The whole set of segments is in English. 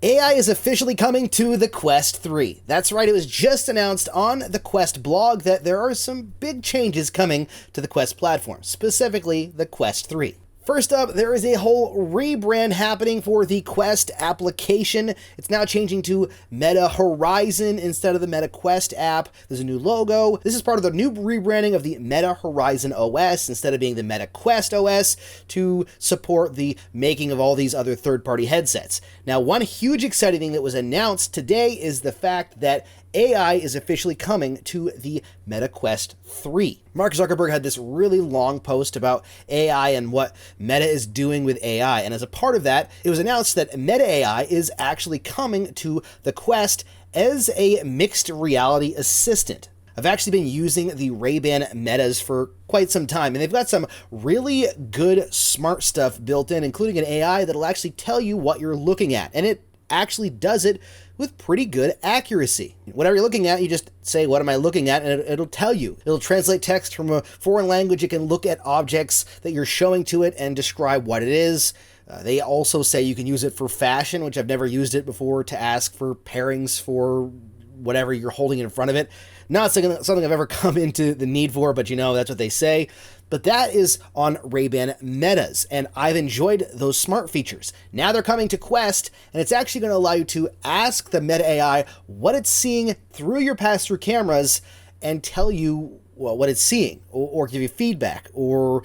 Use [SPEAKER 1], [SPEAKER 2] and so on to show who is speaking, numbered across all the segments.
[SPEAKER 1] AI is officially coming to the Quest 3. That's right, it was just announced on the Quest blog that there are some big changes coming to the Quest platform, specifically the Quest 3. First up, there is a whole rebrand happening for the Quest application. It's now changing to Meta Horizon instead of the Meta Quest app. There's a new logo. This is part of the new rebranding of the Meta Horizon OS instead of being the Meta Quest OS to support the making of all these other third-party headsets. Now, one huge exciting thing that was announced today is the fact that AI is officially coming to the Meta Quest 3. Mark Zuckerberg had this really long post about AI and what Meta is doing with AI, and as a part of that, it was announced that Meta AI is actually coming to the Quest as a mixed reality assistant. I've actually been using the Ray-Ban Metas for quite some time, and they've got some really good smart stuff built in, including an AI that'll actually tell you what you're looking at, and it actually does it with pretty good accuracy. Whatever you're looking at, you just say, what am I looking at? And it'll tell you. It'll translate text from a foreign language. It can look at objects that you're showing to it and describe what it is. They also say you can use it for fashion, which I've never used it before, to ask for pairings for whatever you're holding in front of it. Not something I've ever come into the need for, but that's what they say. But that is on Ray-Ban Metas, and I've enjoyed those smart features. Now they're coming to Quest, and it's actually going to allow you to ask the Meta AI what it's seeing through your pass-through cameras and tell you what it's seeing, or give you feedback, or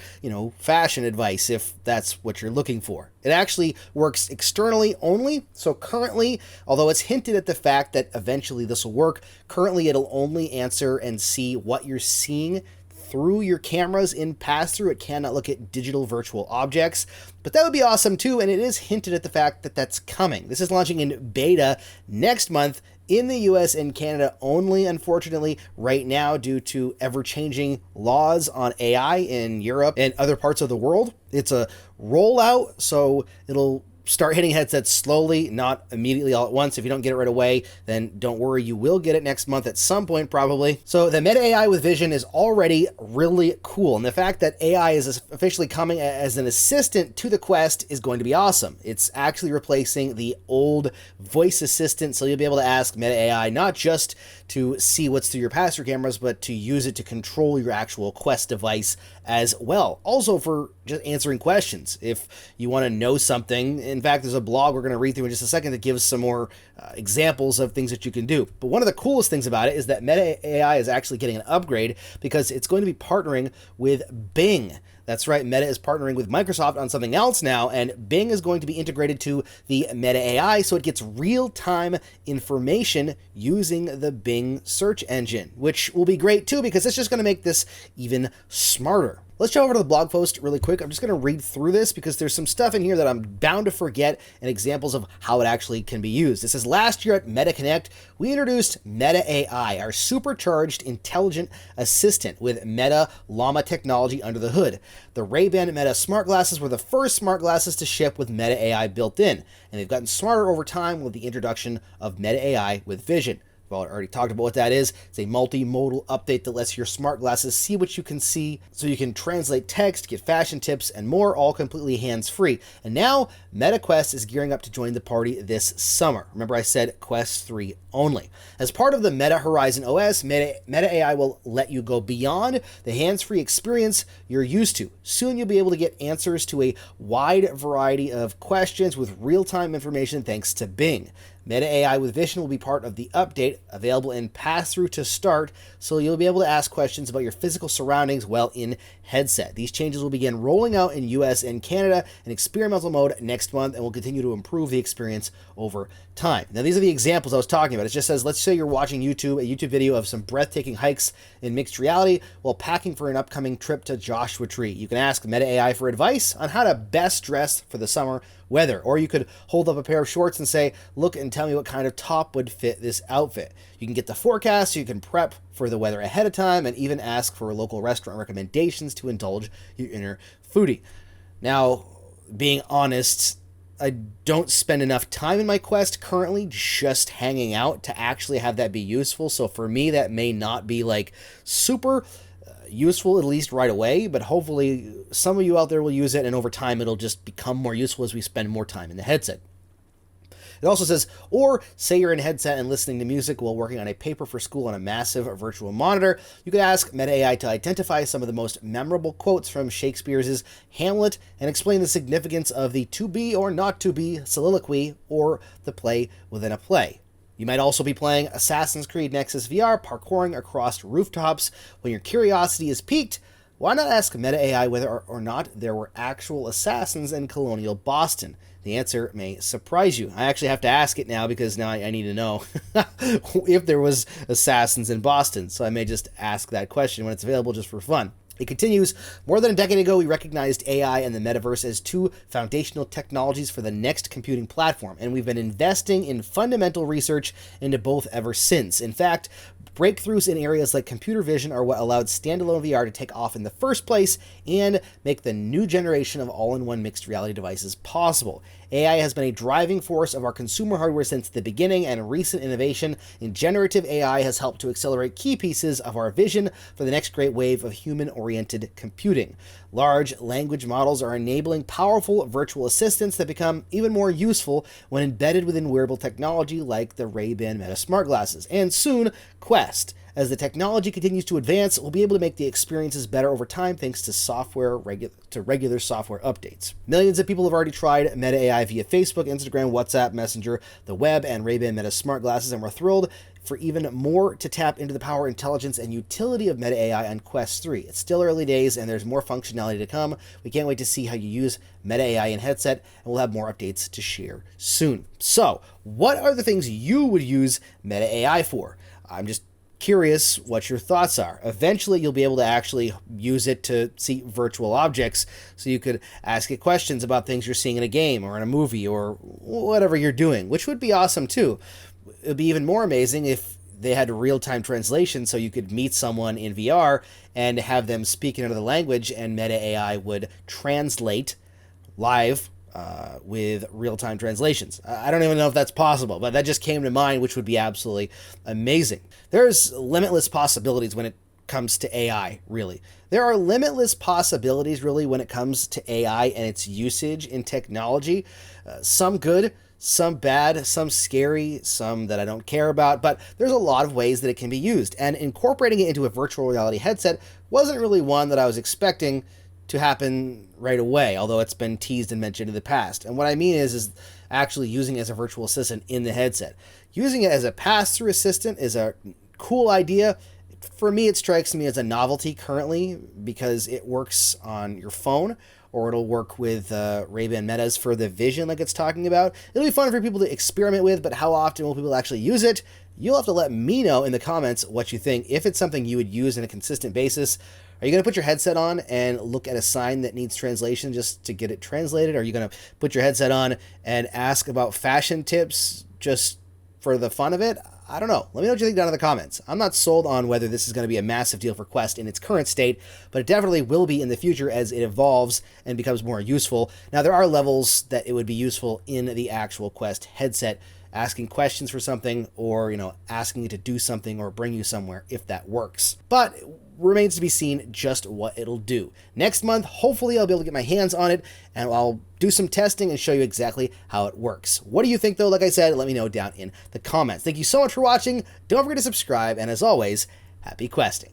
[SPEAKER 1] fashion advice if that's what you're looking for. It actually works externally only, so currently, although it's hinted at the fact that eventually this will work, currently it'll only answer and see what you're seeing through your cameras in pass-through. It cannot look at digital virtual objects, but that would be awesome too, and it is hinted at the fact that that's coming. This is launching in beta next month in the US and Canada only, unfortunately, right now due to ever-changing laws on AI in Europe and other parts of the world. It's a rollout, so it'll start hitting headsets slowly, not immediately all at once. If you don't get it right away, then don't worry, you will get it next month at some point probably. So the Meta AI with Vision is already really cool, and the fact that AI is officially coming as an assistant to the Quest is going to be awesome. It's actually replacing the old voice assistant, so you'll be able to ask Meta AI not just to see what's through your pass-through cameras, but to use it to control your actual Quest device as well. Also for just answering questions. If you want to know something, in fact, there's a blog we're going to read through in just a second that gives some more examples of things that you can do. But one of the coolest things about it is that Meta AI is actually getting an upgrade because it's going to be partnering with Bing. That's right, Meta is partnering with Microsoft on something else now, and Bing is going to be integrated to the Meta AI, so it gets real-time information using the Bing search engine, which will be great too, because it's just going to make this even smarter. Let's jump over to the blog post really quick. I'm just going to read through this because there's some stuff in here that I'm bound to forget and examples of how it actually can be used. It says, last year at Meta Connect, we introduced Meta AI, our supercharged intelligent assistant with Meta Llama technology under the hood. The Ray-Ban Meta smart glasses were the first smart glasses to ship with Meta AI built in, and they've gotten smarter over time with the introduction of Meta AI with Vision. Well, I already talked about what that is. It's a multimodal update that lets your smart glasses see what you can see, so you can translate text, get fashion tips, and more, all completely hands-free. And now, Meta Quest is gearing up to join the party this summer. Remember, I said Quest 3 only. As part of the Meta Horizon OS, Meta AI will let you go beyond the hands-free experience you're used to. Soon you'll be able to get answers to a wide variety of questions with real-time information thanks to Bing. Meta AI with Vision will be part of the update, available in pass-through to start, so you'll be able to ask questions about your physical surroundings while in headset. These changes will begin rolling out in US and Canada in experimental mode next month and will continue to improve the experience over time. Now, these are the examples I was talking about. It just says, let's say you're watching a YouTube video of some breathtaking hikes in mixed reality while packing for an upcoming trip to Joshua Tree. You can ask Meta AI for advice on how to best dress for the summer weather, or you could hold up a pair of shorts and say, look and tell me what kind of top would fit this outfit. You can get the forecast, so you can prep for the weather ahead of time, and even ask for local restaurant recommendations to indulge your inner foodie. Now, being honest, I don't spend enough time in my Quest currently just hanging out to actually have that be useful, so for me that may not be like super useful, at least right away, but hopefully some of you out there will use it, and over time it'll just become more useful as we spend more time in the headset. It also says, or say you're in a headset and listening to music while working on a paper for school on a massive virtual monitor. You could ask Meta AI to identify some of the most memorable quotes from Shakespeare's Hamlet and explain the significance of the to be or not to be soliloquy or the play within a play. You might also be playing Assassin's Creed Nexus VR, parkouring across rooftops. When your curiosity is piqued, why not ask Meta AI whether or not there were actual assassins in colonial Boston? The answer may surprise you. I actually have to ask it now because now I need to know if there was assassins in Boston. So I may just ask that question when it's available just for fun. It continues, more than a decade ago, we recognized AI and the metaverse as two foundational technologies for the next computing platform, and we've been investing in fundamental research into both ever since. In fact, breakthroughs in areas like computer vision are what allowed standalone VR to take off in the first place and make the new generation of all-in-one mixed reality devices possible. AI has been a driving force of our consumer hardware since the beginning, and recent innovation in generative AI has helped to accelerate key pieces of our vision for the next great wave of human-oriented computing. Large language models are enabling powerful virtual assistants that become even more useful when embedded within wearable technology like the Ray-Ban Meta smart glasses, and soon, Quest. As the technology continues to advance, we'll be able to make the experiences better over time thanks to regular software updates. Millions of people have already tried Meta AI via Facebook, Instagram, WhatsApp, Messenger, the web, and Ray-Ban Meta smart glasses, and we're thrilled for even more to tap into the power, intelligence, and utility of Meta AI on Quest 3. It's still early days, and there's more functionality to come. We can't wait to see how you use Meta AI in headset, and we'll have more updates to share soon. So, what are the things you would use Meta AI for? I'm just curious what your thoughts are. Eventually, you'll be able to actually use it to see virtual objects, so you could ask it questions about things you're seeing in a game or in a movie or whatever you're doing, which would be awesome too. It would be even more amazing if they had real-time translation, so you could meet someone in VR and have them speak in another language, and Meta AI would translate live with real-time translations. I don't even know if that's possible, but that just came to mind, which would be absolutely amazing. There's limitless possibilities when it comes to AI, really. There are limitless possibilities, really, when it comes to AI and its usage in technology. Some good, some bad, some scary, some that I don't care about, but there's a lot of ways that it can be used, and incorporating it into a virtual reality headset wasn't really one that I was expecting to happen right away, although it's been teased and mentioned in the past. And what I mean is actually using it as a virtual assistant in the headset. Using it as a pass-through assistant is a cool idea. For me, it strikes me as a novelty currently because it works on your phone, or it'll work with Ray-Ban Metas for the vision like it's talking about. It'll be fun for people to experiment with, but how often will people actually use it? You'll have to let me know in the comments what you think, if it's something you would use on a consistent basis. Are you going to put your headset on and look at a sign that needs translation just to get it translated? Are you going to put your headset on and ask about fashion tips just for the fun of it? I don't know. Let me know what you think down in the comments. I'm not sold on whether this is going to be a massive deal for Quest in its current state, but it definitely will be in the future as it evolves and becomes more useful. Now, there are levels that it would be useful in the actual Quest headset, asking questions for something, or, asking it to do something or bring you somewhere if that works. But it remains to be seen just what it'll do. Next month, hopefully I'll be able to get my hands on it, and I'll do some testing and show you exactly how it works. What do you think, though? Like I said, let me know down in the comments. Thank you so much for watching. Don't forget to subscribe, and as always, happy questing.